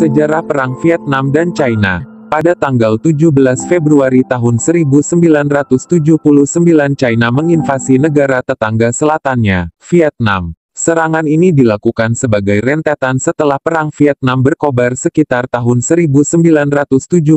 Sejarah Perang Vietnam dan China. Pada tanggal 17 Februari tahun 1979 China menginvasi negara tetangga selatannya, Vietnam. Serangan ini dilakukan sebagai rentetan setelah Perang Vietnam berkobar sekitar tahun 1975.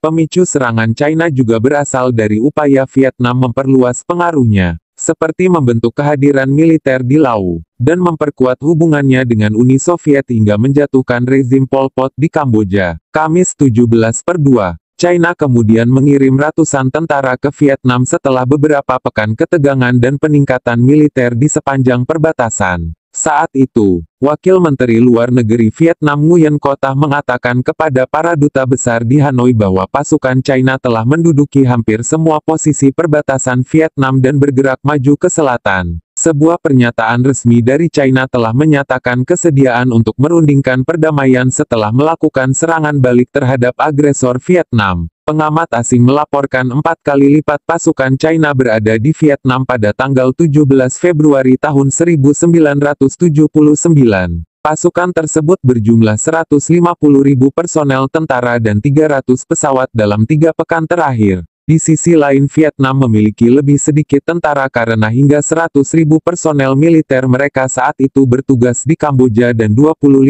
Pemicu serangan China juga berasal dari upaya Vietnam memperluas pengaruhnya, seperti membentuk kehadiran militer di Laos, dan memperkuat hubungannya dengan Uni Soviet hingga menjatuhkan rezim Pol Pot di Kamboja. Kamis 17/2, China kemudian mengirim ratusan tentara ke Vietnam setelah beberapa pekan ketegangan dan peningkatan militer di sepanjang perbatasan. Saat itu, Wakil Menteri Luar Negeri Vietnam Nguyen Co Thach mengatakan kepada para duta besar di Hanoi bahwa pasukan China telah menduduki hampir semua posisi perbatasan Vietnam dan bergerak maju ke selatan. Sebuah pernyataan resmi dari China telah menyatakan kesediaan untuk merundingkan perdamaian setelah melakukan serangan balik terhadap agresor Vietnam. Pengamat asing melaporkan 4 kali lipat pasukan China berada di Vietnam pada tanggal 17 Februari tahun 1979. Pasukan tersebut berjumlah 150.000 personel tentara dan 300 pesawat dalam 3 pekan terakhir. Di sisi lain Vietnam memiliki lebih sedikit tentara karena hingga 100.000 personel militer mereka saat itu bertugas di Kamboja dan 25.000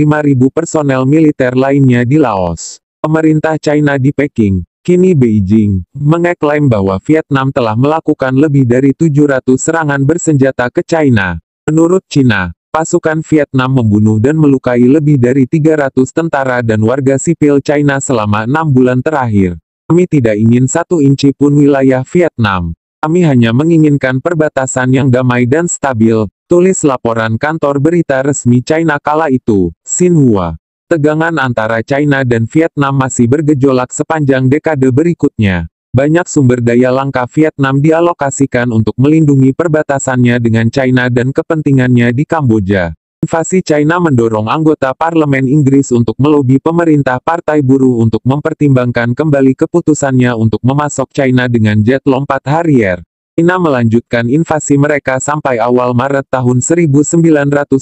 personel militer lainnya di Laos. Pemerintah China di Peking, kini Beijing, mengeklaim bahwa Vietnam telah melakukan lebih dari 700 serangan bersenjata ke China. Menurut China, pasukan Vietnam membunuh dan melukai lebih dari 300 tentara dan warga sipil China selama 6 bulan terakhir. Kami tidak ingin satu inci pun wilayah Vietnam. Kami hanya menginginkan perbatasan yang damai dan stabil, tulis laporan kantor berita resmi China kala itu, Xinhua. Tegangan antara China dan Vietnam masih bergejolak sepanjang dekade berikutnya. Banyak sumber daya langka Vietnam dialokasikan untuk melindungi perbatasannya dengan China dan kepentingannya di Kamboja. Invasi China mendorong anggota parlemen Inggris untuk melobi pemerintah Partai Buruh untuk mempertimbangkan kembali keputusannya untuk memasok China dengan jet lompat Harrier. China melanjutkan invasi mereka sampai awal Maret tahun 1979.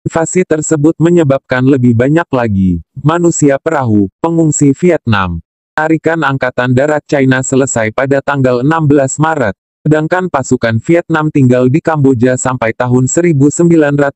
Invasi tersebut menyebabkan lebih banyak lagi manusia perahu, pengungsi Vietnam. Tarikan Angkatan Darat China selesai pada tanggal 16 Maret. Sedangkan pasukan Vietnam tinggal di Kamboja sampai tahun 1989.